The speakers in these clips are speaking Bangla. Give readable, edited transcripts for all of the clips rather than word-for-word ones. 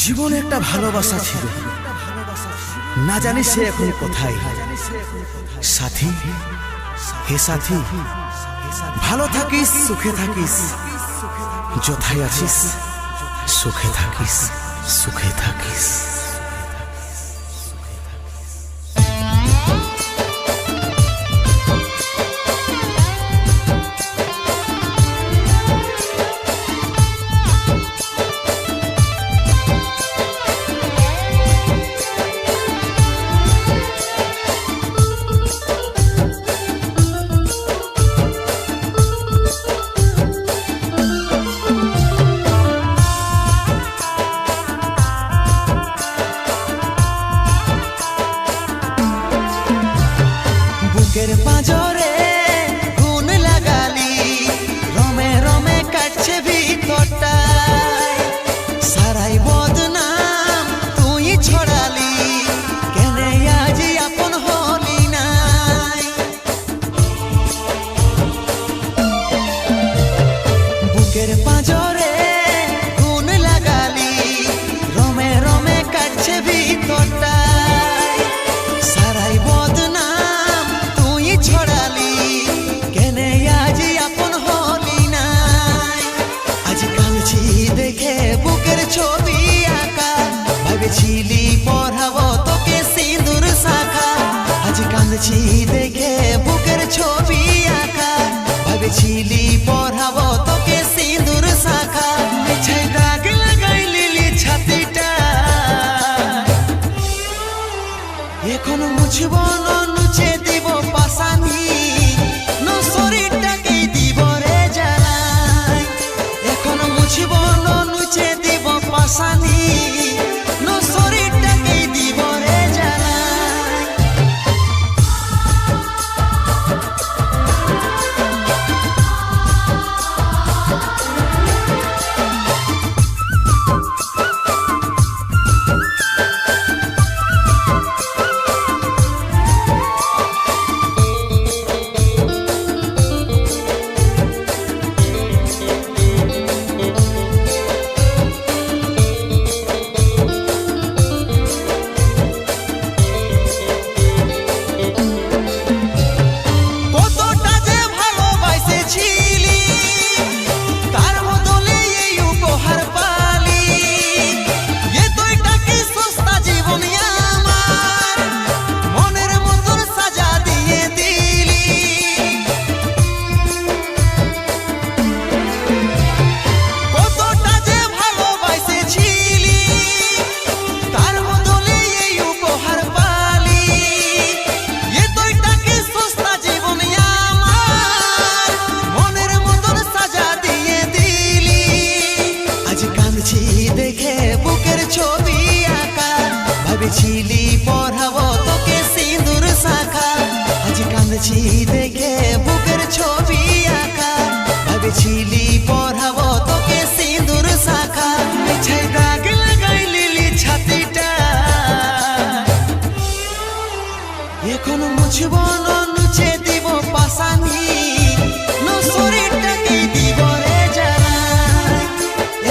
জীবনে একটা ভালোবাসা ছিল, না জানি সে এখন কোথায়। সাথী, হে সাথী, ভালো থাকিস, সুখে থাকিস, যথায় আছিস সুখে থাকিস, সুখে থাকিস। বুকের পাঁজরে গুণ লাগালি, রমে রমে কাটছে ভিতরটায়, সারাই বদনাম তুই ছড়ালি, কেনে আজ আপন হলি নাই। বুকের পাঁজরে গুণ লাগালি, রমে রমে কাটছে ভিতরটায়, সারাই বদনাম ছড়ালি, কেনে আজ আপন হলি নাই। আজ কাঁদছি দেখে বুকের ছবি আঁকা, ভেবেছিলি পড়াবো তোকে সিঁদুর শাখা। আজ কাঁদছি দেখে বুকের ছবি আঁকা, ভেবেছিলি পড়াবো তোকে সিঁদুর শাখা। মিছাই দাগ লাগাইলি ছাতিটা, এখন মুছব না নুচে দিব পাশানি, নো শরীরটাকে দিব রে জ্বালাই। এখন মুছব না নুচে দিব পাশানি, নো শরীরটাকে দিব রে জ্বালাই। দেখে বুকের ছবি আঁকা, ভেবেছিলি পড়াবো তোকে সিঁদুর শাখা। আজ কাঁদছি দেখে বুকের ছবি আঁকা, ভেবেছিলি পড়াবো তোকে সিঁদুর শাখা। মিছাই দাগ লাগাইলি ছাতিটা, এখন মুছব না নুচে দিব পাশানি, নো শরীরটাকে দিব রে জ্বালাই।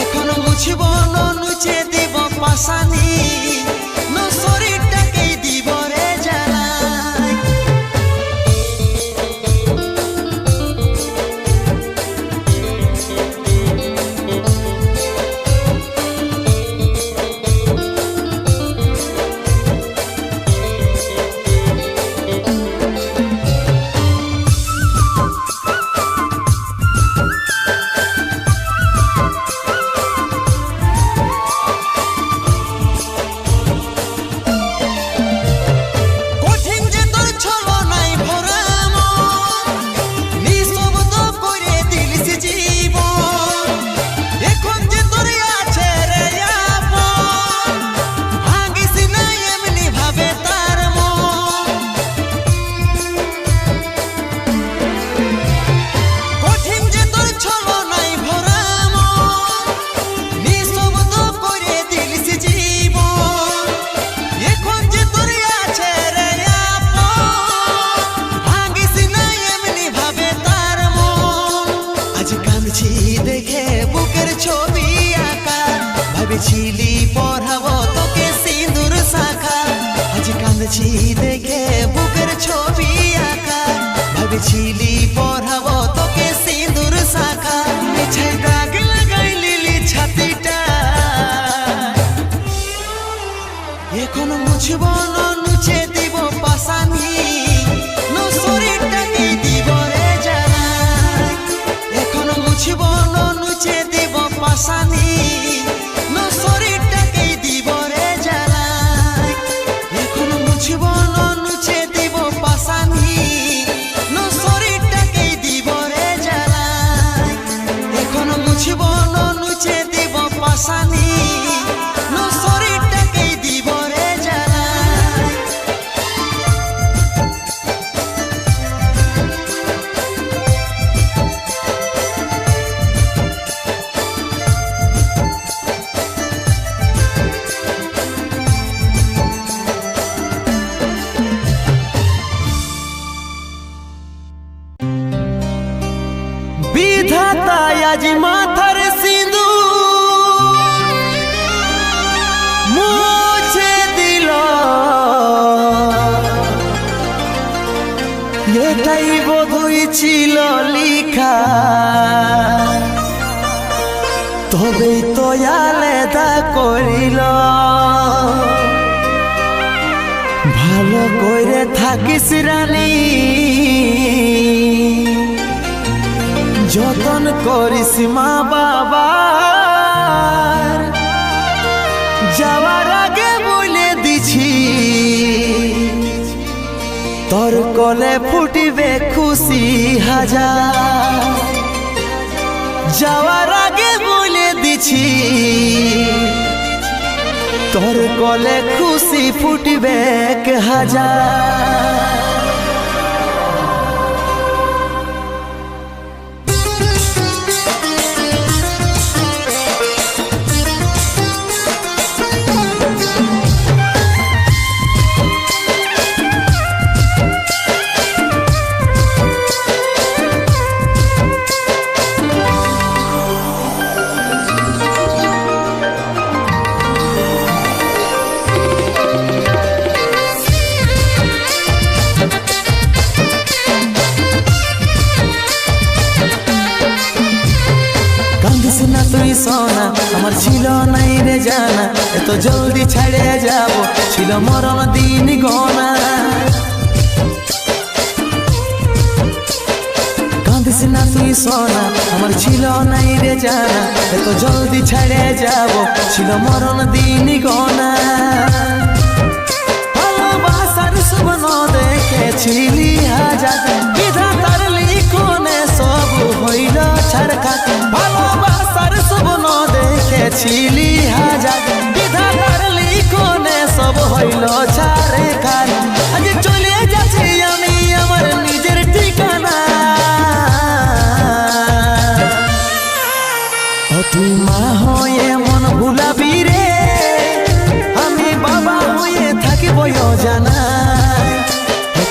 এখন মুছব না নুচে দিব পাশানি, নো শরীরটাকে দিব রে জ্বালাই। ভেবেছিলি পর দেখেছি দেখে বুকের ছবি আঁকা, ভেবেছিলি পড়াবো তোকে সিঁদুর শাখা, মিছে দাগ লাগাইলি ছাতিটা। এখন মুছব না নুচে দিব পাশানি, শরীরটাকে দিব রে জানা। এখন মুছব না নুচে দিব পাশানি, শরীরটাকে দিব রে জানা। এখন মুছব না নুচে দিব পাশানি, শরীরটাকে দিব রে জানা। এখন মুছব না নুচে দিব পাশানি, শরীরটাকে দিব রে জানা। বিধাতা আজ মাথার সিঁদুর মুছে দিল, এটাই বোধই ছিল লিখা, তবেই তো আলাদা করিল। ভালো করে থাকিস রানী, যতন করিস মা বাবার, যাওয়ার আগে বলে দিছি তোর কোলে ফুটিবে খুশি হাজার। যাওয়ার আগে বলে দিছি তোর কোলে খুশি ফুটিবে হাজার। সোনা আমার ছিল নাই রে জানা, এত জলদি ছেড়ে যাব ছিল মরণ দিন গনা। কাঁদিস না তুই সোনা আমার ছিল নাই রে জানা, এত জলদি ছেড়ে যাব ছিল মরণ দিন গনা। ভালোবাসার স্বপ্ন দেখেছিলি হাজার, বিধাতার লিখনে সব হইল ছাড়খাত। ভালোবাসার স্বপ্ন দেখেছিলি হাজার, বিধাতার লিখনে সব হইল ছাড়খাত। আজ চলে যাচ্ছি আমি আমার নিজের ঠিকানা, তুই মা হয়ে মন ভুলাবি রে, আমি বাবা হয়ে থাকিব জানা।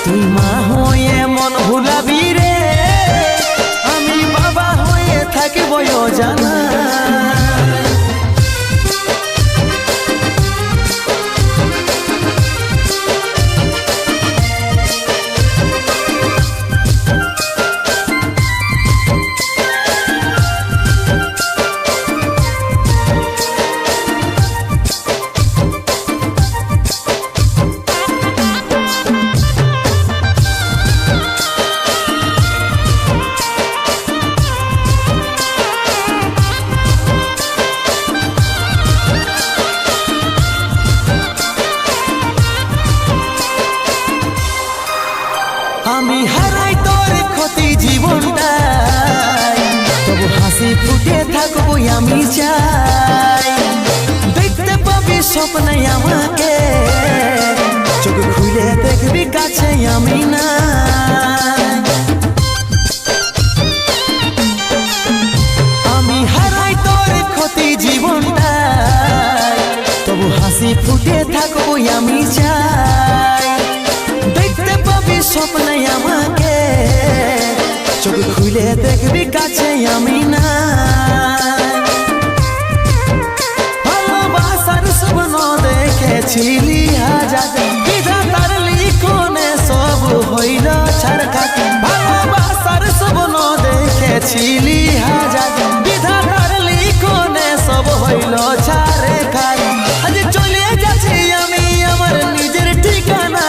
তুই মা হয়ে মন ভুলাবি রে, আমি বাবা হয়ে থাকিব জানা। আমি হারাই তোর ক্ষতি জীবনটাই, তবু হাসি ফুটে থাকবো আমি চাই। দেখতে পাবি স্বপ্নে আমাকে, চোখ খুলে দেখবি কাছে আমি না। আমি হারাই তোর ক্ষতি জীবনটাই, তবু হাসি ফুটে থাকবো আমি চাই। দেখতে পাবি স্বপ্নে আমাকে, চোখ খুলে দেখবি কাছে আমি না। ভালোবাসার স্বপ্ন দেখেছিলি হাজার, বিধাতার ছাড়খা ভালোবাসার স্বপ্ন দেখেছিলি হাজার বিধাতার লিখনে সব হইল ছাড়ে খাই আজ চলে যাচ্ছি আমি আমার নিজের ঠিকানা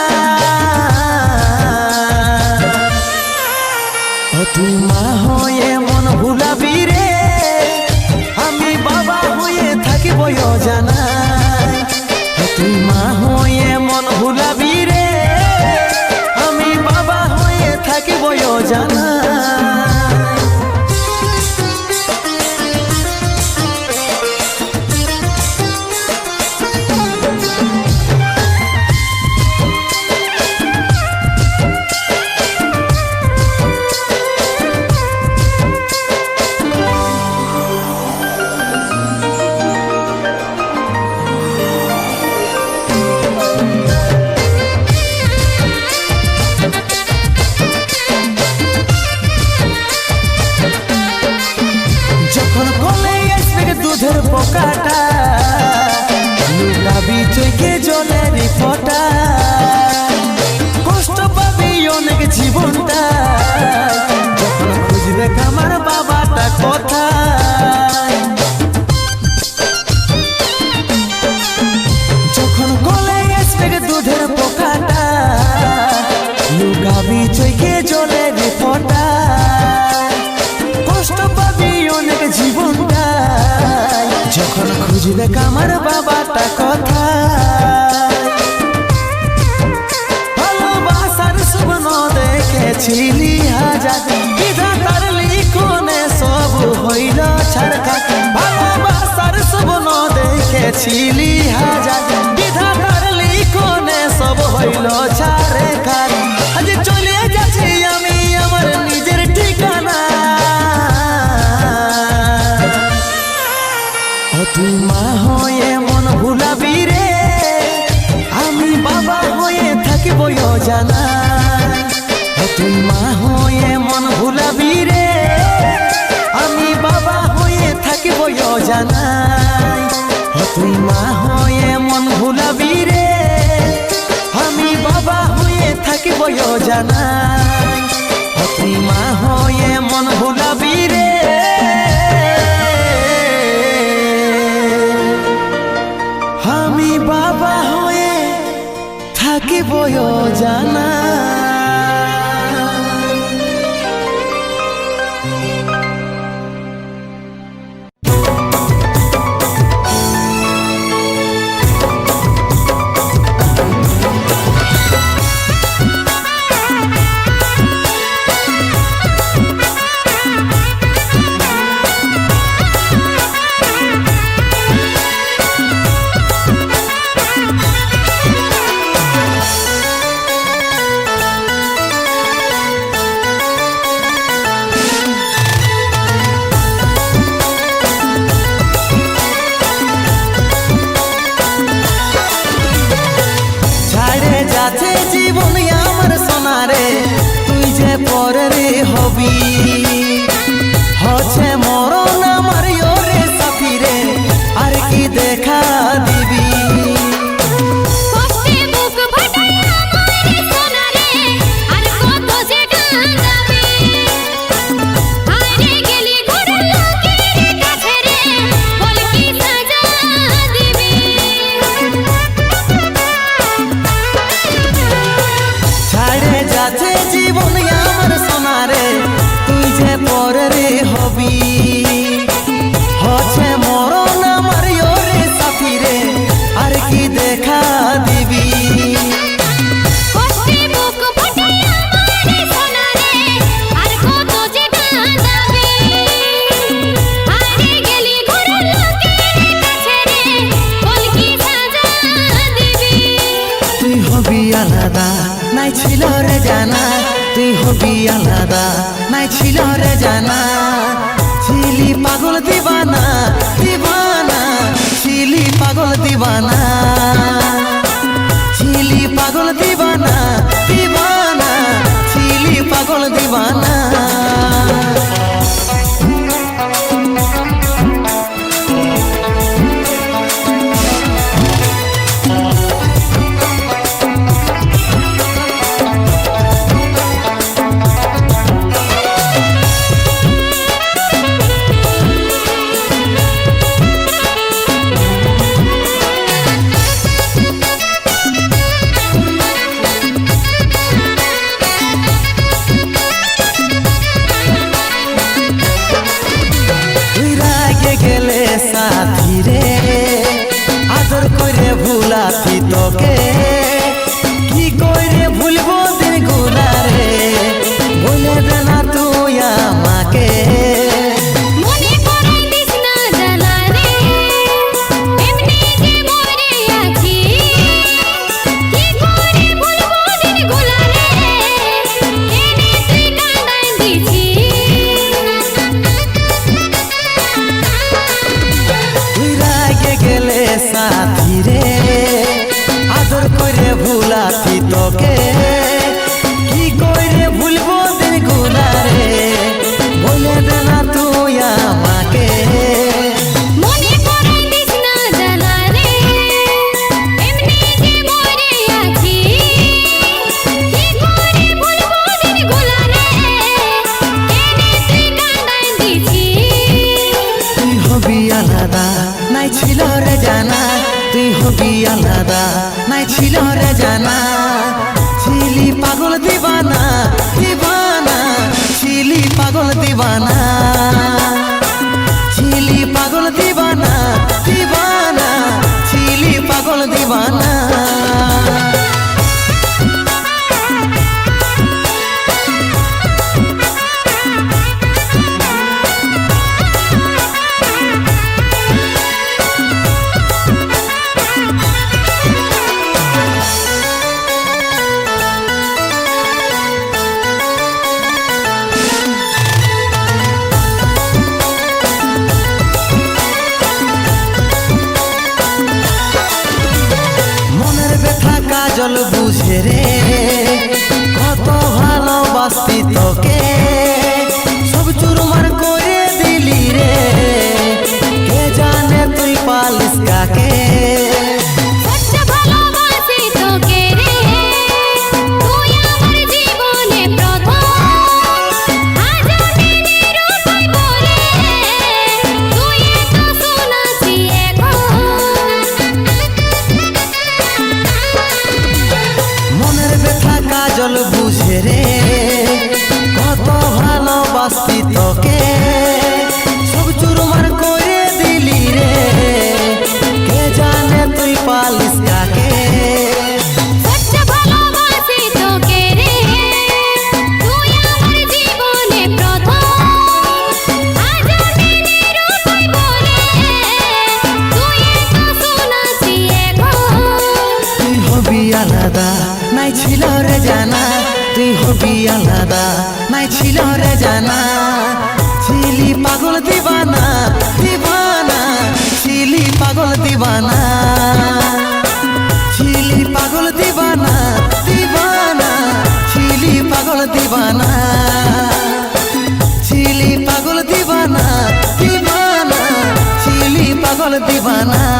তুই মা হয়ে মন ভুলাবি রে আমি বাবা হয়ে থাকিব জানা তুই মা হয়ে মন ভুলাবি রে আমি বাবা হয়ে থাকিব জানা দুধের পোকাটা লুকাবি চোখে জলের ফোঁটা কষ্ট পাবি অনেক জীবনটা যখন খুঁজবে আমার বাবাটা কোথায় যখন গলে আসবে দুধের পোকাটা লুকাবি চোখে জলের ফোঁটা কষ্ট পাবি অনেক জীবনটা যখন খুঁজবে আমার বাবাটা কথা ভালোবাসার স্বপ্ন দেখেছিলি হাজার বিধাতার লিখনে সব হইল ছাড়খা ভালোবাসার স্বপ্ন দেখেছিলি হাজার বিধাতার লিখনে সব হইল ছাড়ে খাই আজ চলে যাচ্ছি আমি আমার নিজের ঠিকানা তুই মা হয়ে মন ভুলাবি রে আমি বাবা হয়ে থাকিব জানা তুই মা হয়ে মন ভুলাবি রে আমি বাবা হয়ে থাকিব জানা তুই মা হয়ে মন ভুলাবি রে আমি বাবা হয়ে থাকিব জানা তুই মা হয়ে মন ভুলাবি রে আমি বাবা হয়ে থাকিব জানা জীবন আমার সোনারে তুই যে পরের হবি হচ্ছে মরণ আমার ওরে সাথী রে আর কি দেখা দিবি জীবন আমার সোনারে তুই যে পরের হবি হচ্ছে মরণ আমার ওরে সাথী রে আর কি দেখা দিবি তুই হবি আলাদা নাই ছিল রে জানা তুই হবি আলাদা নাই ছিল রে জানা ছিলি পাগল দিবানা দিবানা ছিলি পাগল দিবানা ছিলি পাগল দিবানা দিবানা ছিলি পাগল দিবানা কাজল বুঝে রে কত ভালোবাসতি তোকে সব চুরমার করে দিলি রে কে জানে তুই পালিস কাকে কাজল বুঝে রে কত ভালোবাসতি তোকে সব চুরমার করে দিলি রে কে জানে তুই পালিস কাকে তুই হবি আলাদা নাই ছিল রে জানা তুই হবি আলাদা নাই ছিল রে জানা ছিলি পাগল দিবানা দিবানা ছিলি পাগল দিবানা ছিলি পাগল দিবানা দিবানা ছিলি পাগল দিবানা ছিলি পাগল দিবানা দিবানা ছিলি পাগল দিবানা